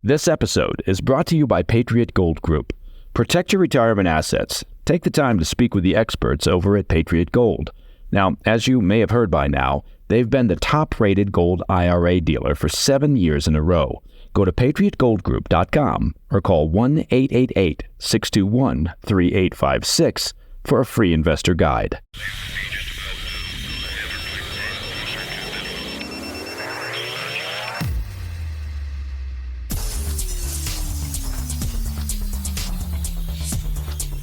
This episode is brought to you by Patriot Gold Group. Protect your retirement assets. Take the time to speak with the experts over at Patriot Gold. Now, as you may have heard by now, they've been the top-rated gold IRA dealer for 7 years in a row. Go to patriotgoldgroup.com or call 1-888-621-3856 for a free investor guide.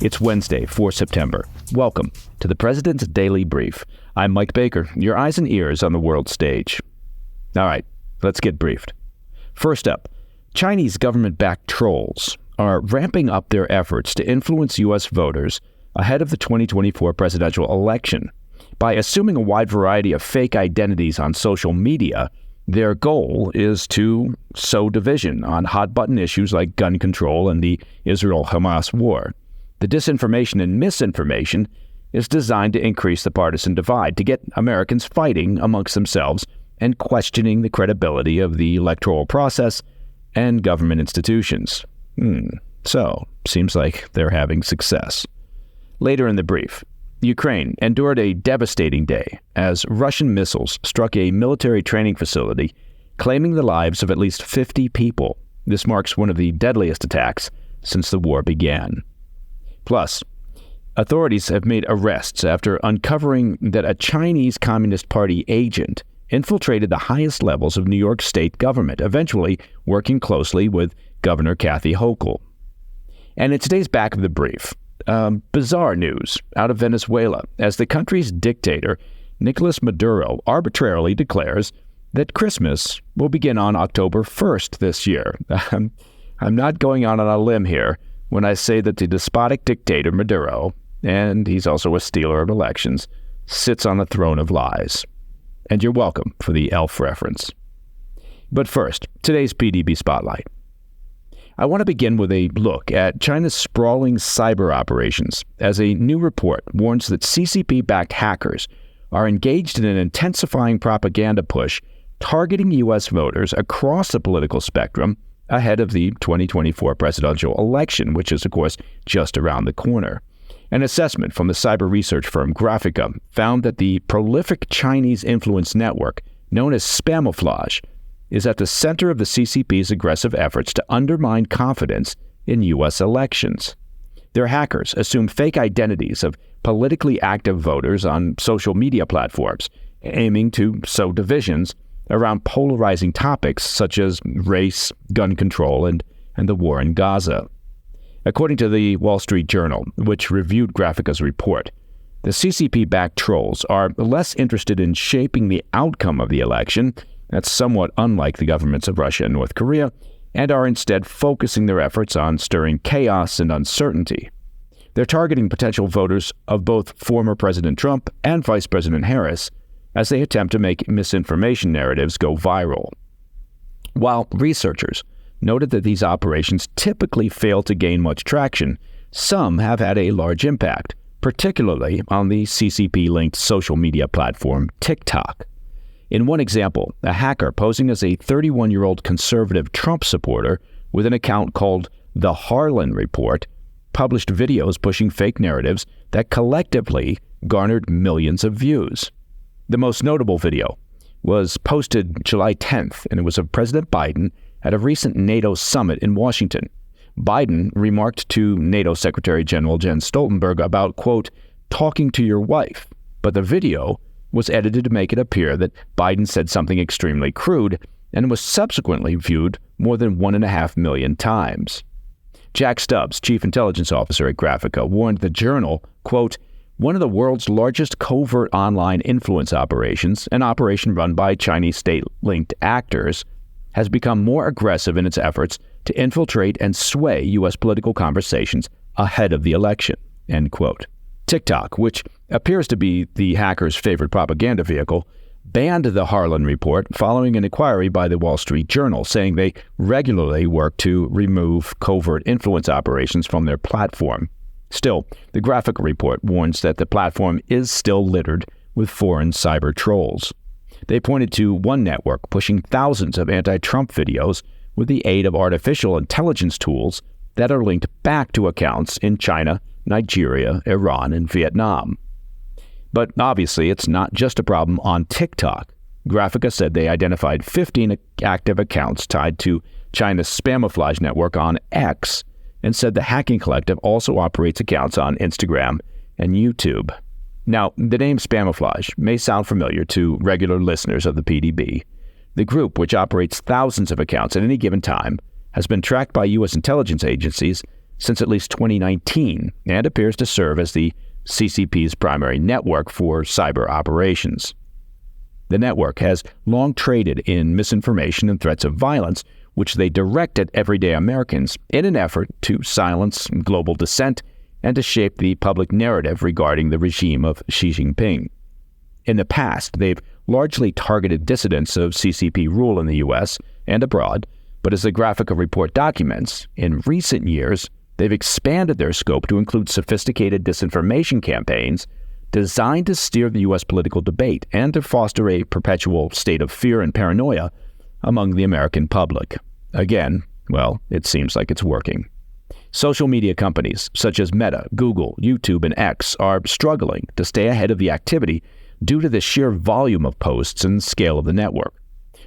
It's Wednesday, 4 September. Welcome to the President's Daily Brief. I'm Mike Baker, your eyes and ears on the world stage. All right, let's get briefed. First up, Chinese government-backed trolls are ramping up their efforts to influence U.S. voters ahead of the 2024 presidential election. By assuming a wide variety of fake identities on social media, their goal is to sow division on hot-button issues like gun control and the Israel-Hamas war. The disinformation and misinformation is designed to increase the partisan divide, to get Americans fighting amongst themselves and questioning the credibility of the electoral process and government institutions. So, seems like they're having success. Later in the brief, Ukraine endured a devastating day as Russian missiles struck a military training facility, claiming the lives of at least 50 people. This marks one of the deadliest attacks since the war began. Plus, authorities have made arrests after uncovering that a Chinese Communist Party agent infiltrated the highest levels of New York state government, eventually working closely with Governor Kathy Hochul. And in today's back of the brief, bizarre news out of Venezuela as the country's dictator, Nicolas Maduro, arbitrarily declares that Christmas will begin on October 1st this year. I'm not going out on a limb here when I say that the despotic dictator Maduro, and he's also a stealer of elections, sits on the throne of lies. And you're welcome for the elf reference. But first, today's PDB Spotlight. I want to begin with a look at China's sprawling cyber operations, as a new report warns that CCP-backed hackers are engaged in an intensifying propaganda push targeting U.S. voters across the political spectrum ahead of the 2024 presidential election, which is, of course, just around the corner. An assessment from the cyber research firm Graphica found that the prolific Chinese influence network, known as Spamouflage, is at the center of the CCP's aggressive efforts to undermine confidence in U.S. elections. Their hackers assume fake identities of politically active voters on social media platforms, aiming to sow divisions around polarizing topics such as race, gun control, and the war in Gaza. According to the Wall Street Journal, which reviewed Graphica's report, the CCP-backed trolls are less interested in shaping the outcome of the election, that's somewhat unlike the governments of Russia and North Korea, and are instead focusing their efforts on stirring chaos and uncertainty. They're targeting potential voters of both former President Trump and Vice President Harris as they attempt to make misinformation narratives go viral. While researchers noted that these operations typically fail to gain much traction, some have had a large impact, particularly on the CCP-linked social media platform TikTok. In one example, a hacker posing as a 31-year-old conservative Trump supporter with an account called The Harlan Report published videos pushing fake narratives that collectively garnered millions of views. The most notable video was posted July 10th, and it was of President Biden at a recent NATO summit in Washington. Biden remarked to NATO Secretary General Jens Stoltenberg about, quote, talking to your wife, but the video was edited to make it appear that Biden said something extremely crude and was subsequently viewed more than 1.5 million times. Jack Stubbs, chief intelligence officer at Graphica, warned the Journal, quote, one of the world's largest covert online influence operations, an operation run by Chinese state-linked actors, has become more aggressive in its efforts to infiltrate and sway U.S. political conversations ahead of the election, end quote. TikTok, which appears to be the hackers' favorite propaganda vehicle, banned the Harlan Report following an inquiry by the Wall Street Journal, saying they regularly work to remove covert influence operations from their platform. Still, the Graphica report warns that the platform is still littered with foreign cyber trolls. They pointed to one network pushing thousands of anti-Trump videos with the aid of artificial intelligence tools that are linked back to accounts in China, Nigeria, Iran, and Vietnam. But obviously, it's not just a problem on TikTok. Graphica said they identified 15 active accounts tied to China's Spamiflage network on X, and said the Hacking Collective also operates accounts on Instagram and YouTube. Now, the name Spamiflage may sound familiar to regular listeners of the PDB. The group, which operates thousands of accounts at any given time, has been tracked by U.S. intelligence agencies since at least 2019 and appears to serve as the CCP's primary network for cyber operations. The network has long traded in misinformation and threats of violence, which they direct at everyday Americans in an effort to silence global dissent and to shape the public narrative regarding the regime of Xi Jinping. In the past, they've largely targeted dissidents of CCP rule in the U.S. and abroad, but as the Graphica report documents, in recent years, they've expanded their scope to include sophisticated disinformation campaigns designed to steer the U.S. political debate and to foster a perpetual state of fear and paranoia among the American public. Again, well, it seems like it's working. Social media companies such as Meta, Google, YouTube, and X are struggling to stay ahead of the activity due to the sheer volume of posts and scale of the network.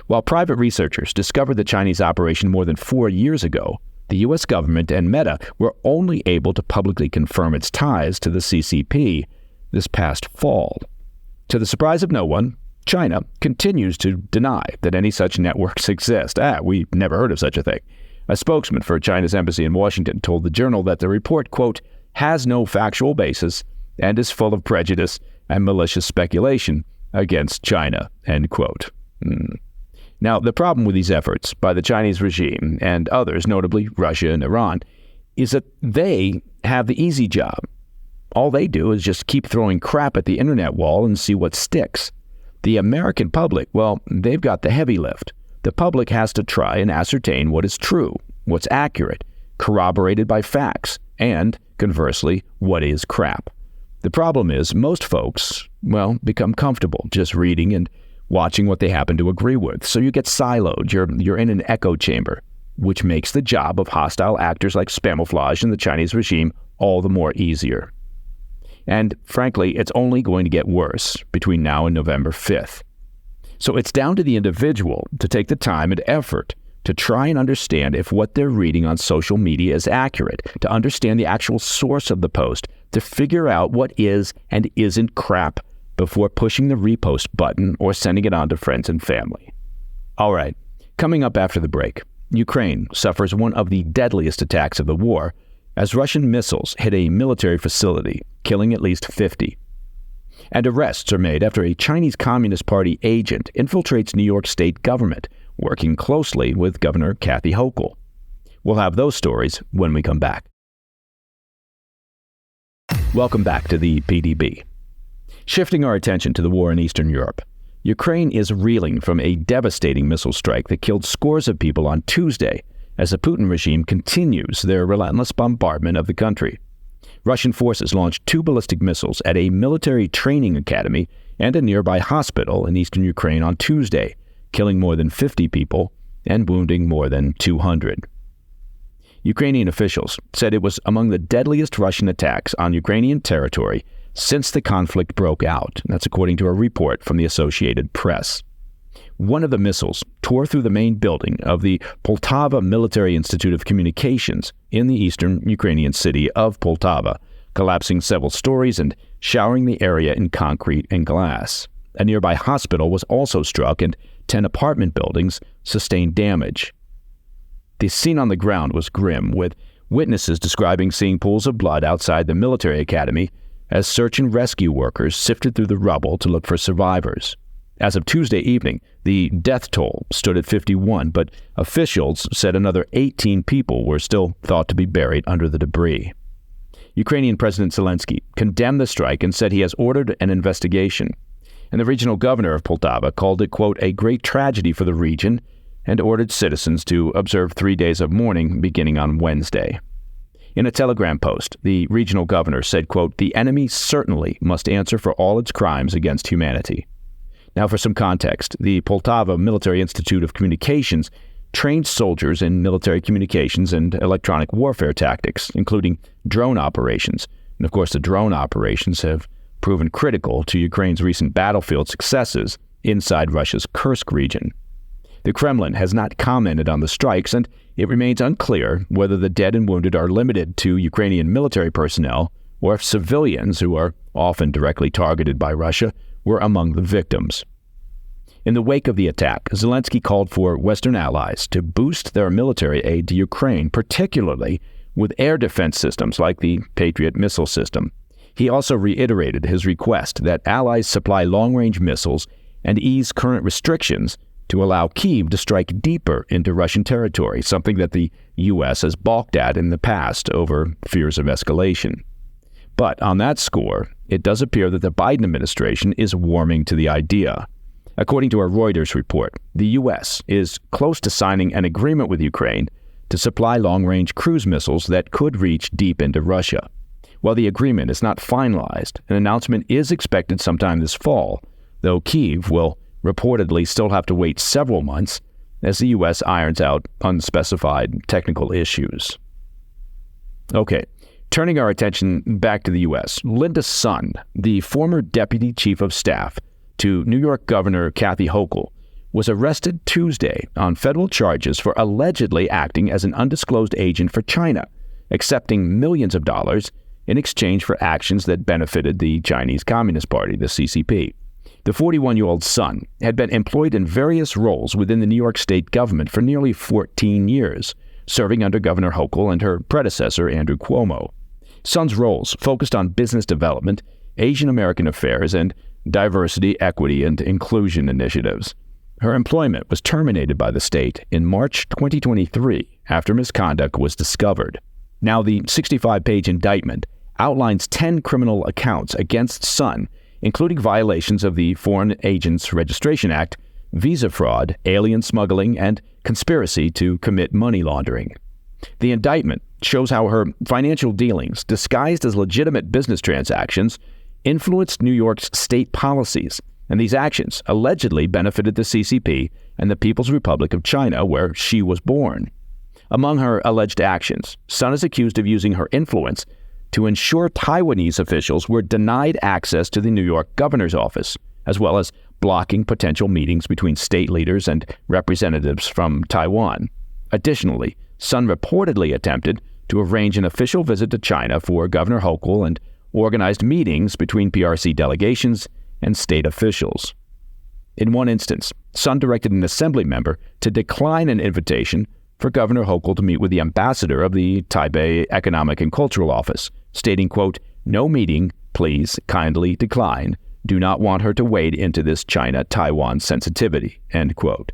While private researchers discovered the Chinese operation more than 4 years ago, the U.S. government and Meta were only able to publicly confirm its ties to the CCP this past fall. To the surprise of no one, China continues to deny that any such networks exist. We never heard of such a thing. A spokesman for China's embassy in Washington told the Journal that the report, quote, has no factual basis and is full of prejudice and malicious speculation against China, end quote. Now, the problem with these efforts by the Chinese regime and others, notably Russia and Iran, is that they have the easy job. All they do is just keep throwing crap at the internet wall and see what sticks. The American public, well, they've got the heavy lift. The public has to try and ascertain what is true, what's accurate, corroborated by facts, and, conversely, what is crap. The problem is most folks, well, become comfortable just reading and watching what they happen to agree with. So you get siloed. You're in an echo chamber, which makes the job of hostile actors like Spamiflage and the Chinese regime all the more easier. And frankly, it's only going to get worse between now and November 5th. So it's down to the individual to take the time and effort to try and understand if what they're reading on social media is accurate, to understand the actual source of the post, to figure out what is and isn't crap before pushing the repost button or sending it on to friends and family. All right, coming up after the break, Ukraine suffers one of the deadliest attacks of the war as Russian missiles hit a military facility, killing at least 50. And arrests are made after a Chinese Communist Party agent infiltrates New York state government, working closely with Governor Kathy Hochul. We'll have those stories when we come back. Welcome back to the PDB. Shifting our attention to the war in Eastern Europe, Ukraine is reeling from a devastating missile strike that killed scores of people on Tuesday as the Putin regime continues their relentless bombardment of the country. Russian forces launched 2 ballistic missiles at a military training academy and a nearby hospital in eastern Ukraine on Tuesday, killing more than 50 people and wounding more than 200. Ukrainian officials said it was among the deadliest Russian attacks on Ukrainian territory since the conflict broke out. That's according to a report from the Associated Press. One of the missiles tore through the main building of the Poltava Military Institute of Communications in the eastern Ukrainian city of Poltava, collapsing several stories and showering the area in concrete and glass. A nearby hospital was also struck and 10 apartment buildings sustained damage. The scene on the ground was grim, with witnesses describing seeing pools of blood outside the military academy as search and rescue workers sifted through the rubble to look for survivors. As of Tuesday evening, the death toll stood at 51, but officials said another 18 people were still thought to be buried under the debris. Ukrainian President Zelensky condemned the strike and said he has ordered an investigation. And the regional governor of Poltava called it, quote, a great tragedy for the region and ordered citizens to observe 3 days of mourning beginning on Wednesday. In a Telegram post, the regional governor said, quote, the enemy certainly must answer for all its crimes against humanity. Now, for some context, the Poltava Military Institute of Communications trained soldiers in military communications and electronic warfare tactics, including drone operations. And of course, the drone operations have proven critical to Ukraine's recent battlefield successes inside Russia's Kursk region. The Kremlin has not commented on the strikes, and it remains unclear whether the dead and wounded are limited to Ukrainian military personnel or if civilians, who are often directly targeted by Russia, were among the victims. In the wake of the attack, Zelensky called for Western allies to boost their military aid to Ukraine, particularly with air defense systems like the Patriot missile system. He also reiterated his request that allies supply long-range missiles and ease current restrictions to allow Kyiv to strike deeper into Russian territory, something that the U.S. has balked at in the past over fears of escalation. But on that score, it does appear that the Biden administration is warming to the idea. According to a Reuters report, the U.S. is close to signing an agreement with Ukraine to supply long-range cruise missiles that could reach deep into Russia. While the agreement is not finalized, an announcement is expected sometime this fall, though Kyiv will reportedly still have to wait several months as the U.S. irons out unspecified technical issues. Okay, turning our attention back to the U.S., Linda Sun, the former deputy chief of staff to New York Governor Kathy Hochul, was arrested Tuesday on federal charges for allegedly acting as an undisclosed agent for China, accepting millions of dollars in exchange for actions that benefited the Chinese Communist Party, the CCP. The 41-year-old Sun had been employed in various roles within the New York state government for nearly 14 years, serving under Governor Hochul and her predecessor, Andrew Cuomo. Sun's roles focused on business development, Asian American affairs, and diversity, equity, and inclusion initiatives. Her employment was terminated by the state in March 2023 after misconduct was discovered. Now, the 65-page indictment outlines 10 criminal accounts against Sun, including violations of the Foreign Agents Registration Act, visa fraud, alien smuggling, and conspiracy to commit money laundering. The indictment shows how her financial dealings, disguised as legitimate business transactions, influenced New York's state policies, and these actions allegedly benefited the CCP and the People's Republic of China, where she was born. Among her alleged actions, Sun is accused of using her influence to ensure Taiwanese officials were denied access to the New York governor's office, as well as blocking potential meetings between state leaders and representatives from Taiwan. Additionally, Sun reportedly attempted to arrange an official visit to China for Governor Hochul and organized meetings between PRC delegations and state officials. In one instance, Sun directed an assembly member to decline an invitation for Governor Hochul to meet with the ambassador of the Taipei Economic and Cultural Office, stating, quote, "No meeting, please kindly decline. Do not want her to wade into this China-Taiwan sensitivity," end quote.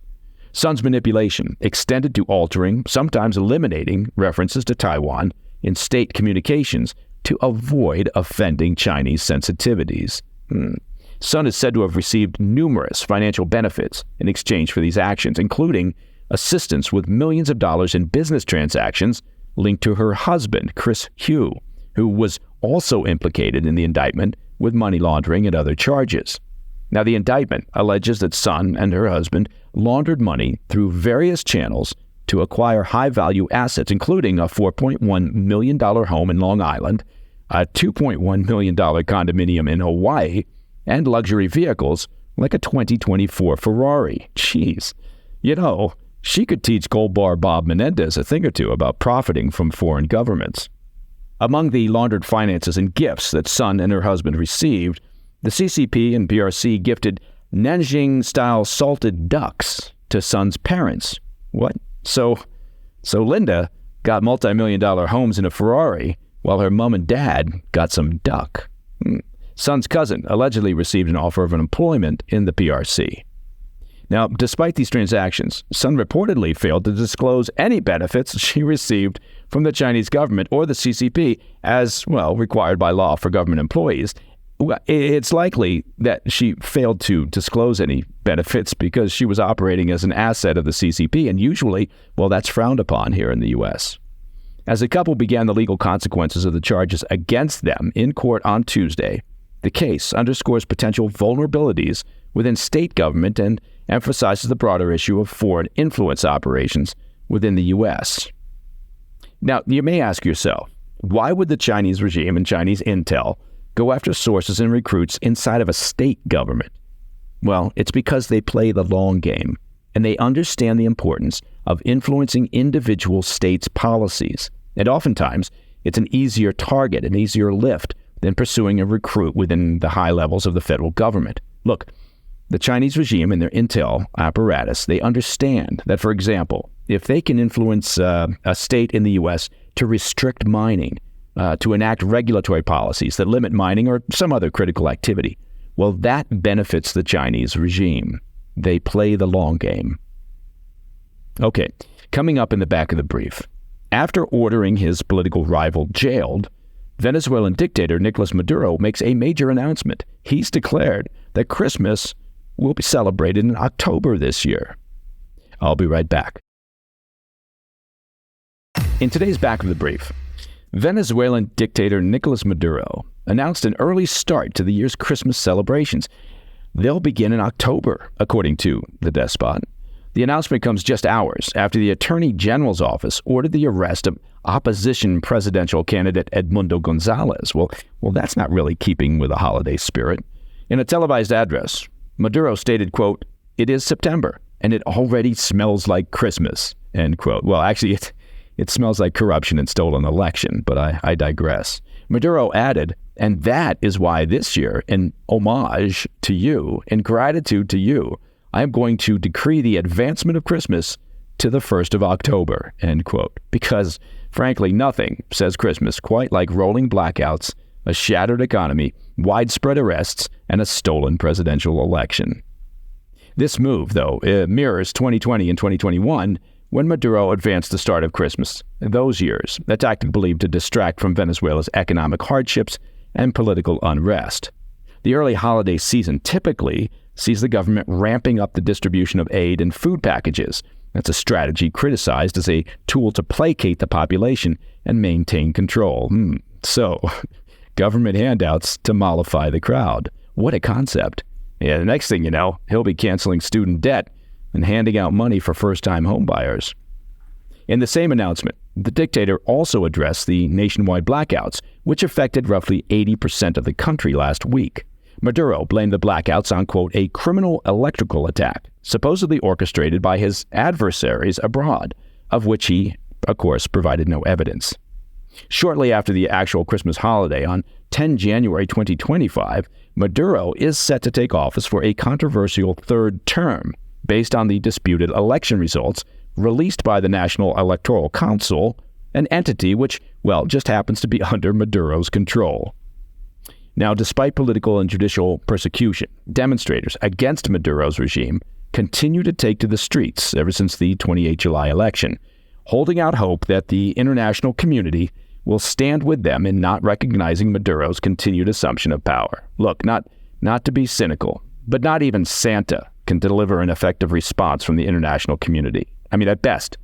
Sun's manipulation extended to altering, sometimes eliminating, references to Taiwan in state communications to avoid offending Chinese sensitivities. Sun is said to have received numerous financial benefits in exchange for these actions, including assistance with millions of dollars in business transactions linked to her husband, Chris Hu, who was also implicated in the indictment with money laundering and other charges. Now, the indictment alleges that Sun and her husband laundered money through various channels to acquire high-value assets, including a $4.1 million home in Long Island, a $2.1 million condominium in Hawaii, and luxury vehicles like a 2024 Ferrari. Jeez. You know, she could teach Gold Bar Bob Menendez a thing or two about profiting from foreign governments. Among the laundered finances and gifts that Sun and her husband received, the CCP and PRC gifted Nanjing-style salted ducks to Sun's parents. What? So Linda got multi-million-dollar homes in a Ferrari, while her mom and dad got some duck. Sun's cousin allegedly received an offer of employment in the PRC. Now, despite these transactions, Sun reportedly failed to disclose any benefits she received from the Chinese government or the CCP as, well, required by law for government employees. It's likely that she failed to disclose any benefits because she was operating as an asset of the CCP, and usually, well, that's frowned upon here in the U.S. As the couple began the legal consequences of the charges against them in court on Tuesday, the case underscores potential vulnerabilities within state government and emphasizes the broader issue of foreign influence operations within the U.S. Now, you may ask yourself, why would the Chinese regime and Chinese intel go after sources and recruits inside of a state government? Well, it's because they play the long game, and they understand the importance of influencing individual states' policies. And oftentimes, it's an easier target, an easier lift than pursuing a recruit within the high levels of the federal government. Look, the Chinese regime and their intel apparatus, they understand that, for example, if they can influence a state in the U.S. to restrict mining, to enact regulatory policies that limit mining or some other critical activity, well, that benefits the Chinese regime. They play the long game. Okay, coming up in the back of the brief. After ordering his political rival jailed, Venezuelan dictator Nicolas Maduro makes a major announcement. He's declared that Christmas will be celebrated in October this year. I'll be right back. In today's back of the brief, Venezuelan dictator Nicolas Maduro announced an early start to the year's Christmas celebrations. They'll begin in October, according to the despot. The announcement comes just hours after the Attorney General's office ordered the arrest of opposition presidential candidate Edmundo Gonzalez. Well, that's not really keeping with the holiday spirit. In a televised address, Maduro stated, quote, "It is September, and it already smells like Christmas," end quote. Well, actually, it smells like corruption and stolen election, but I digress. Maduro added, "And that is why this year, in homage to you, in gratitude to you, I am going to decree the advancement of Christmas to the 1st of October," end quote. Because, frankly, nothing says Christmas quite like rolling blackouts, a shattered economy, widespread arrests, and a stolen presidential election. This move, though, mirrors 2020 and 2021, when Maduro advanced the start of Christmas. Those years, a tactic believed to distract from Venezuela's economic hardships and political unrest. The early holiday season typically sees the government ramping up the distribution of aid and food packages. That's a strategy criticized as a tool to placate the population and maintain control. So, government handouts to mollify the crowd. What a concept. Yeah, the next thing you know, he'll be canceling student debt and handing out money for first-time homebuyers. In the same announcement, the dictator also addressed the nationwide blackouts, which affected roughly 80% of the country last week. Maduro blamed the blackouts on, quote, "a criminal electrical attack, supposedly orchestrated by his adversaries abroad," of which he, of course, provided no evidence. Shortly after the actual Christmas holiday, on 10 January 2025, Maduro is set to take office for a controversial third term, based on the disputed election results released by the National Electoral Council, an entity which, well, just happens to be under Maduro's control. Now, despite political and judicial persecution, demonstrators against Maduro's regime continue to take to the streets ever since the 28 July election, holding out hope that the international community will stand with them in not recognizing Maduro's continued assumption of power. Look, not to be cynical, but not even Santa can deliver an effective response from the international community. I mean, at best,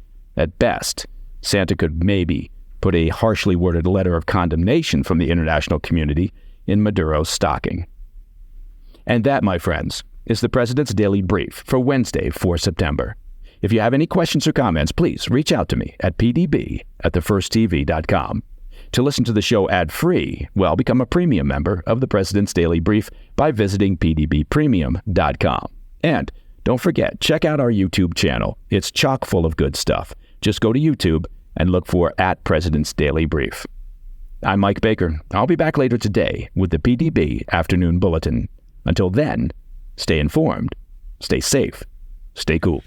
Santa could maybe put a harshly worded letter of condemnation from the international community in Maduro's stocking. And that, my friends, is the President's Daily Brief for Wednesday, 4 September. If you have any questions or comments, please reach out to me at pdb@thefirsttv.com. To listen to the show ad-free, well, become a premium member of the President's Daily Brief by visiting pdbpremium.com. And don't forget, check out our YouTube channel. It's chock full of good stuff. Just go to YouTube and look for @President's Daily Brief. I'm Mike Baker. I'll be back later today with the PDB Afternoon Bulletin. Until then, stay informed, stay safe, stay cool.